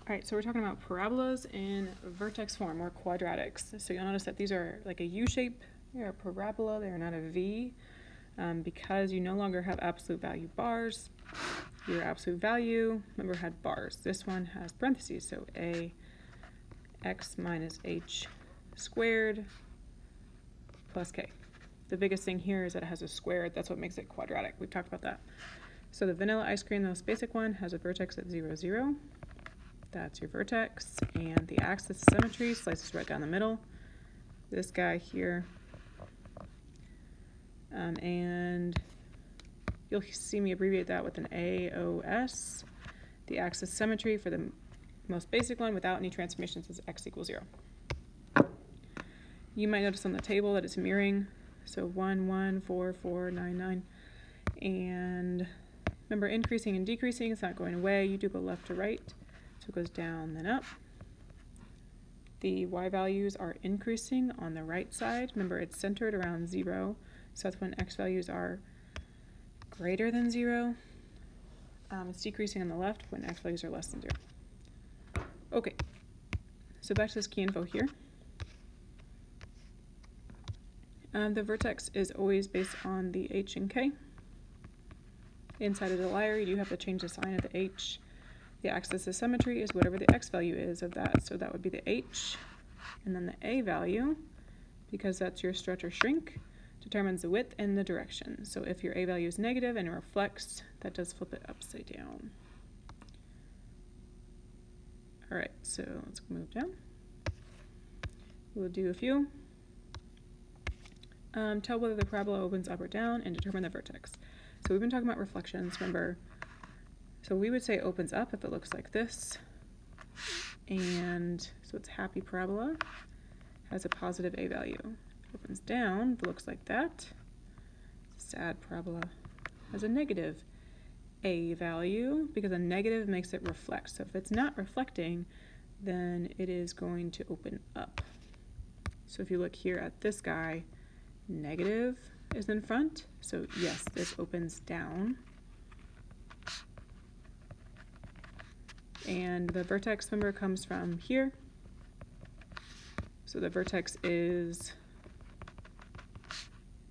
All right, so we're talking about parabolas in vertex form, or quadratics. So you'll notice that these are like a U shape. They're a parabola, they are not a V, because you no longer have absolute value bars. Your absolute value, remember, had bars. This one has parentheses, so a x minus h squared plus k. The biggest thing here is that it has a squared. That's what makes it quadratic. We've talked about that. So the vanilla ice cream, the most basic one, has a vertex at 0, 0. That's your vertex, and the axis of symmetry slices right down the middle. This guy here, and you'll see me abbreviate that with an AOS. The axis symmetry for the most basic one without any transformations is x equals 0. You might notice on the table that it's mirroring, so 1, 1, 4, 4, 9, 9. And remember, increasing and decreasing, it's not going away. You do go left to right. So it goes down, then up. The y values are increasing on the right side. Remember, it's centered around 0, so that's when x values are greater than 0. It's decreasing on the left when x values are less than 0. Okay, so back to this key info here. The vertex is always based on the h and k. Inside of the lyre, you do have to change the sign of the h. The axis of symmetry is whatever the x value is of that, so that would be the h. And then the a value, because that's your stretch or shrink, determines the width and the direction. So if your a value is negative and it reflects, that does flip it upside down. All right, so let's move down. We'll do a few. Tell whether the parabola opens up or down and determine the vertex. So we've been talking about reflections, remember. So we would say it opens up if it looks like this. And so it's happy parabola, has a positive a value. Opens down if it looks like that. Sad parabola has a negative a value, because a negative makes it reflect. So if it's not reflecting, then it is going to open up. So if you look here at this guy, negative is in front. So yes, this opens down. And the vertex, remember, comes from here. So the vertex is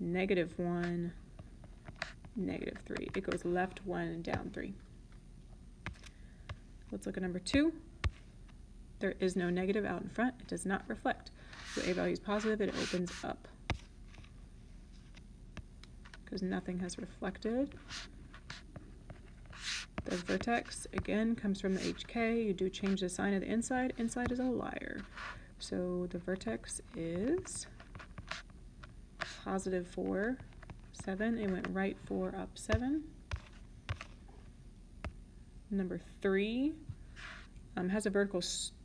-1, -3. It goes left 1 and down 3. Let's look at number 2. There is no negative out in front. It does not reflect. So a value is positive, it opens up, because nothing has reflected. The vertex, again, comes from the HK. You do change the sign of the inside. Inside is a lyre. So the vertex is +4, 7. It went right 4, up 7. Number 3 has a vertical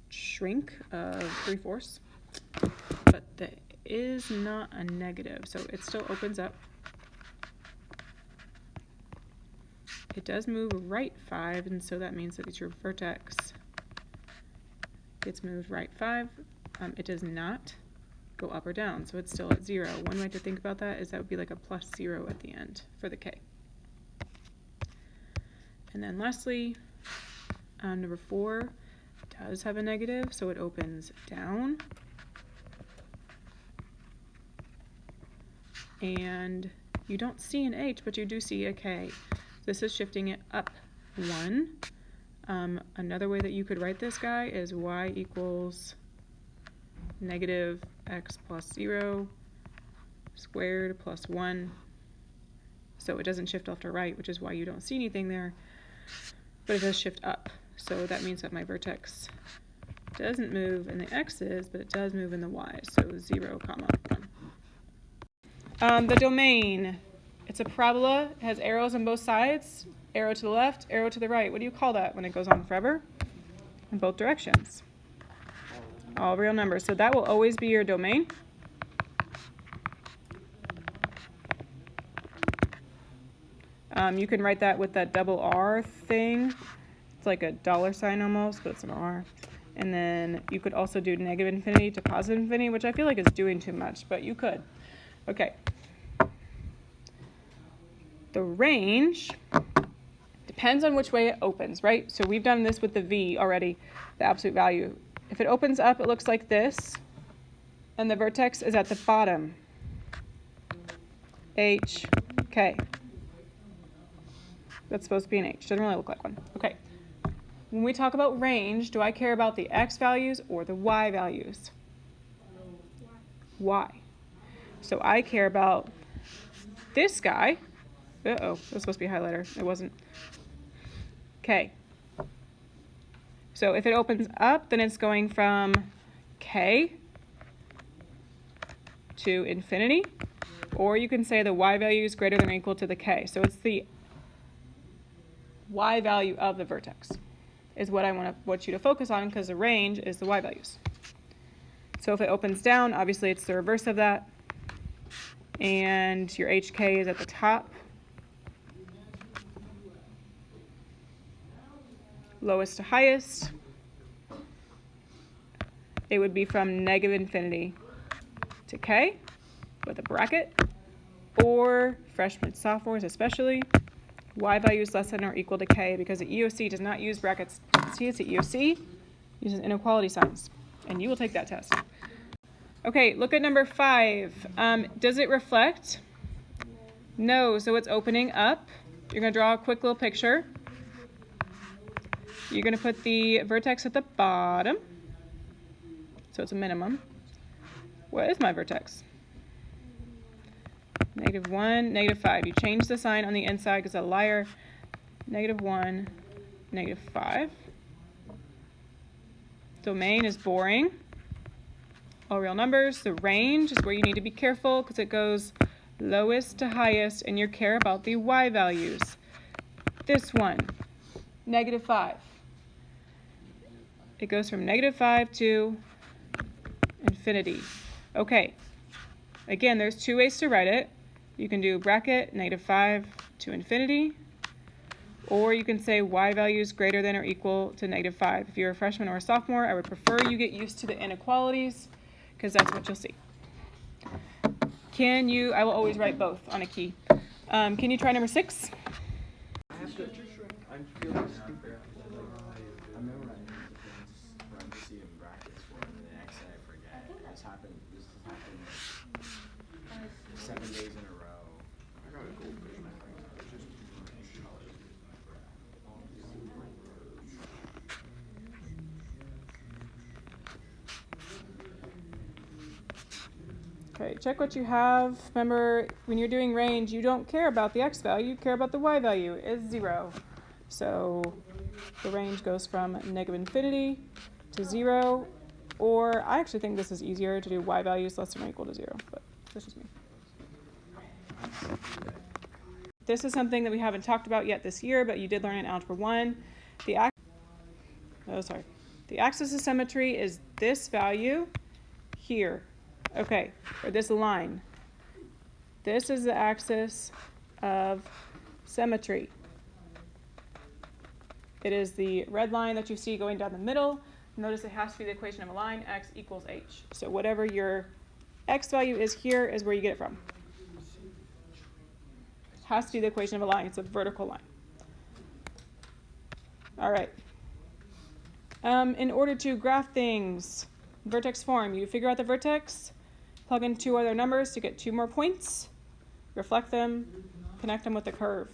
shrink of 3/4, but that is not a negative, so it still opens up. It does move right 5, and so that means that it's your vertex gets moved right 5. It does not go up or down, so it's still at 0. One way to think about that is that would be like a +0 at the end for the k. And then lastly, number 4 does have a negative, so it opens down. And you don't see an h, but you do see a k. This is shifting it up 1. Another way that you could write this guy is y equals -x plus 0 squared plus 1. So it doesn't shift left to right, which is why you don't see anything there, but it does shift up. So that means that my vertex doesn't move in the x's, but it does move in the y's, so 0, 1. The domain. It's a parabola. It has arrows on both sides. Arrow to the left, arrow to the right. What do you call that when it goes on forever? In both directions. All real numbers. So that will always be your domain. You can write that with that double R thing. It's like a $sign almost, but it's an R. And then you could also do -infinity to +infinity, which I feel like is doing too much, but you could. Okay. The range Depends on which way it opens, right? So we've done this with the V already, the absolute value. If it opens up, it looks like this, and the vertex is at the bottom. H, K. That's supposed to be an H. Doesn't really look like one. Okay. When we talk about range, do I care about the X values or the Y values? Y. So I care about this guy. Uh-oh, that was supposed to be a highlighter. It wasn't. K. So if it opens up, then it's going from K to infinity. Or you can say the Y value is greater than or equal to the K. So it's the Y value of the vertex is what I want you to focus on, because the range is the Y values. So if it opens down, obviously it's the reverse of that. And your HK is at the top. Lowest to highest. It would be from negative infinity to K with a bracket, or freshmen, sophomores especially, Y value is less than or equal to K, because the EOC does not use brackets. See, it's the EOC, uses inequality signs, and you will take that test. Okay, look at number 5. Does it reflect? No, so it's opening up. You're going to draw a quick little picture. You're going to put the vertex at the bottom, so it's a minimum. What is my vertex? -1, -5. You change the sign on the inside because a liar. -1, -5. Domain is boring. All real numbers. The range is where you need to be careful because it goes lowest to highest, and you care about the Y values. This one, -5. It goes from -5 to infinity. Okay. Again, there's 2 ways to write it. You can do bracket -5 to infinity, or you can say Y value is greater than or equal to -5. If you're a freshman or a sophomore, I would prefer you get used to the inequalities, because that's what you'll see. I will always write both on a key. Can you try number 6? I have to, I'm feeling stupid. I remember when I see in brackets for the next day I forget. This happened 7 days in a row. I got a goldfish. Okay, check what you have. Remember, when you're doing range, you don't care about the X value, you care about the Y value. It's 0. So the range goes from -infinity to 0, or I actually think this is easier to do Y values less than or equal to 0, but this is me. This is something that we haven't talked about yet this year, but you did learn in Algebra 1. The axis of symmetry is this value here. Okay, or this line. This is the axis of symmetry. It is the red line that you see going down the middle. Notice it has to be the equation of a line, x equals h. So whatever your x value is here is where you get it from. It has to be the equation of a line. It's a vertical line. All right. In order to graph things, vertex form, you figure out the vertex, plug in 2 other numbers to get 2 more points, reflect them, connect them with the curve.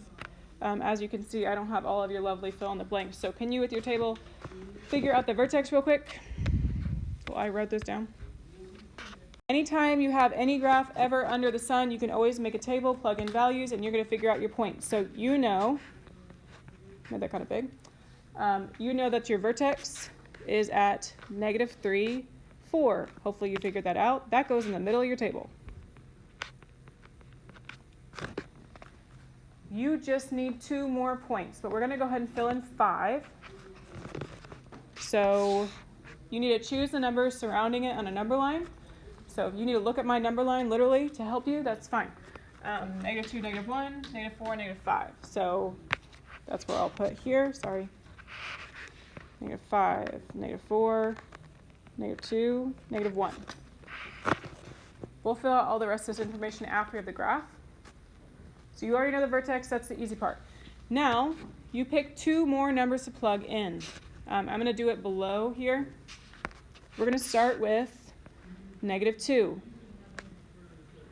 As you can see, I don't have all of your lovely fill in the blanks. So can you, with your table, figure out the vertex real quick? Well, I wrote this down. Anytime you have any graph ever under the sun, you can always make a table, plug in values, and you're going to figure out your points. So you know, made that kind of big, you know that your vertex is at -3, 4. Hopefully you figured that out. That goes in the middle of your table. You just need 2 more points, but we're going to go ahead and fill in 5. So you need to choose the numbers surrounding it on a number line. So if you need to look at my number line literally to help you, that's fine. -2, -1, -4, -5. So that's where I'll put here. Sorry. -5, -4, -2, -1. We'll fill out all the rest of this information after we have the graph. So you already know the vertex, that's the easy part. Now, you pick 2 more numbers to plug in. I'm going to do it below here. We're going to start with -2.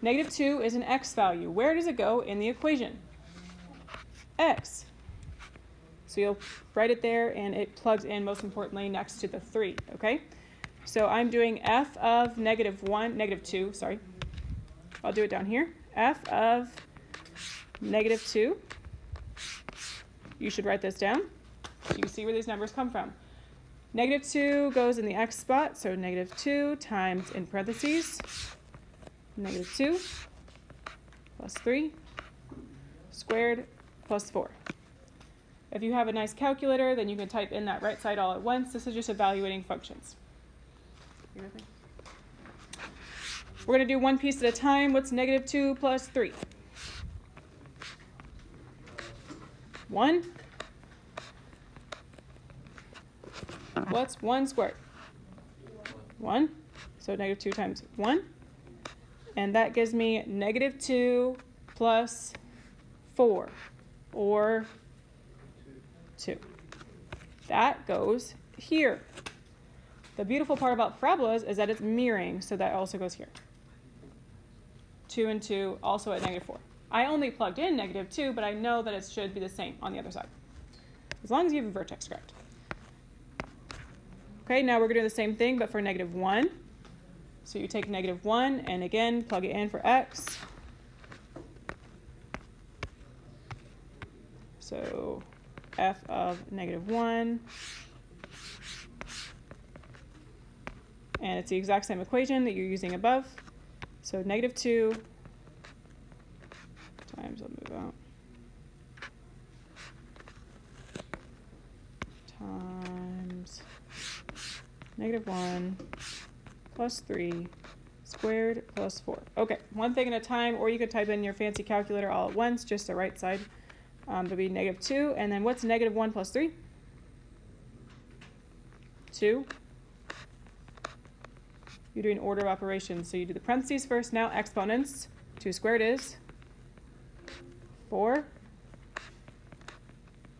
-2 is an x value. Where does it go in the equation? X. So you'll write it there, and it plugs in, most importantly, next to the 3, okay? So I'm doing f of -2, sorry. I'll do it down here. F of -2. You should write this down so you can see where these numbers come from. -2 goes in the x spot, so -2 times, in parentheses, -2 plus 3 squared plus 4. If you have a nice calculator, then you can type in that right side all at once. This is just evaluating functions. We're going to do one piece at a time. What's -2 plus 3? 1. What's 1 squared? 1. So -2 times 1. And that gives me -2 plus 4, or 2. That goes here. The beautiful part about parabolas is that it's mirroring, so that also goes here. 2 and 2, also at -4. I only plugged in -2, but I know that it should be the same on the other side, as long as you have a vertex correct. Okay, now we're going to do the same thing, but for -1. So you take -1, and again, plug it in for x. So f of -1. And it's the exact same equation that you're using above. So -2 times, I'll move out, times -1 plus 3 squared plus 4. Okay, one thing at a time, or you could type in your fancy calculator all at once, just the right side. It'll be -2, and then what's -1 plus 3? 2. You're doing order of operations, so you do the parentheses first. Now exponents. 2 squared is 4.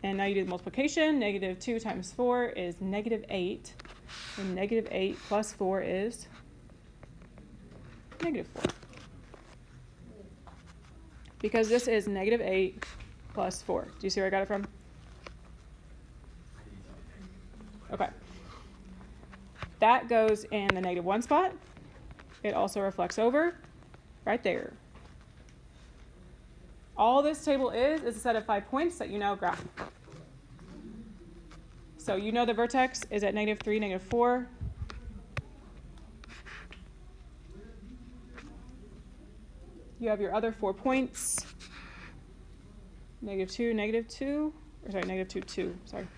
And now you do the multiplication. -2 times 4 is -8. And -8 plus 4 is -4. Because this is -8 plus 4. Do you see where I got it from? Okay. That goes in the -1 spot. It also reflects over right there. All this table is a set of 5 points that you now graph. So you know the vertex is at -3, -4. You have your other 4 points. -2, -2, or sorry, -2, 2, sorry.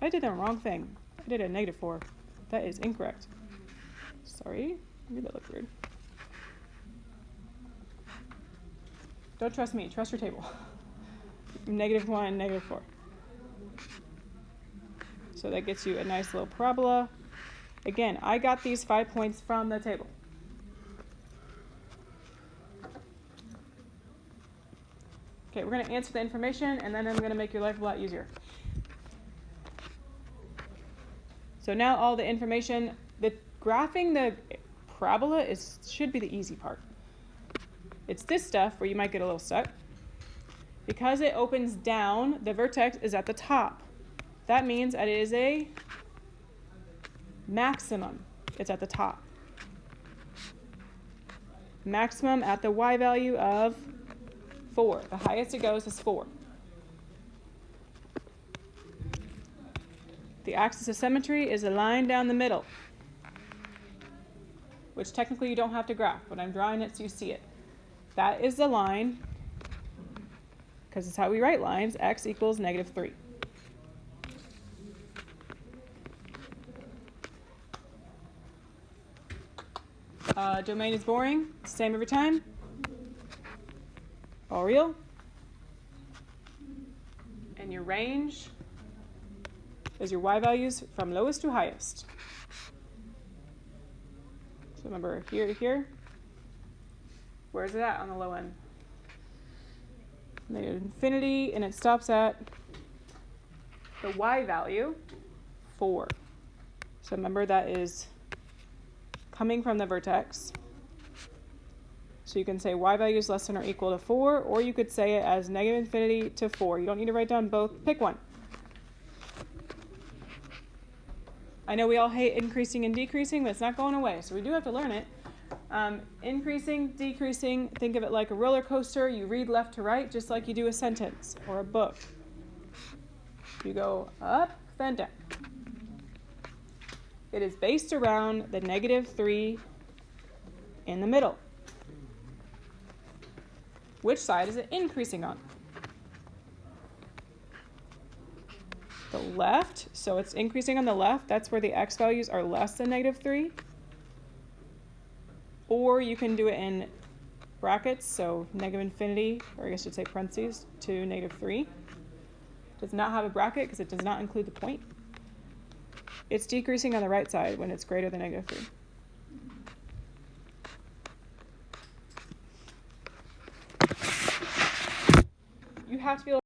I did the wrong thing. I did a -4. That is incorrect. Sorry, maybe that looked weird. Don't trust me, trust your table. -1, -4. So that gets you a nice little parabola. Again, I got these 5 points from the table. Okay, we're going to answer the information, and then I'm going to make your life a lot easier. So now all the information, graphing the parabola should be the easy part. It's this stuff where you might get a little stuck. Because it opens down, the vertex is at the top. That means that it is a maximum. It's at the top. Maximum at the y value of 4. The highest it goes is 4. The axis of symmetry is a line down the middle, which technically you don't have to graph, but I'm drawing it so you see it. That is the line, because it's how we write lines, x equals -3. Domain is boring, same every time. All real. And your range is your y values from lowest to highest. So remember, here to here. Where is it at on the low end? negative infinity, and it stops at the y value, 4. So remember that is coming from the vertex. So you can say y value is less than or equal to 4, or you could say it as negative infinity to 4. You don't need to write down both. Pick one. I know we all hate increasing and decreasing, but it's not going away, so we do have to learn it. Increasing, decreasing, think of it like a roller coaster. You read left to right just like you do a sentence or a book. You go up, then down. It is based around the negative 3 in the middle. Which side is it increasing on? The left, so it's increasing on the left. That's where the x values are less than negative 3. Or you can do it in brackets, so negative infinity, or I guess you'd say parentheses, to negative 3. Does not have a bracket because it does not include the point. It's decreasing on the right side when it's greater than negative 3. You have to be able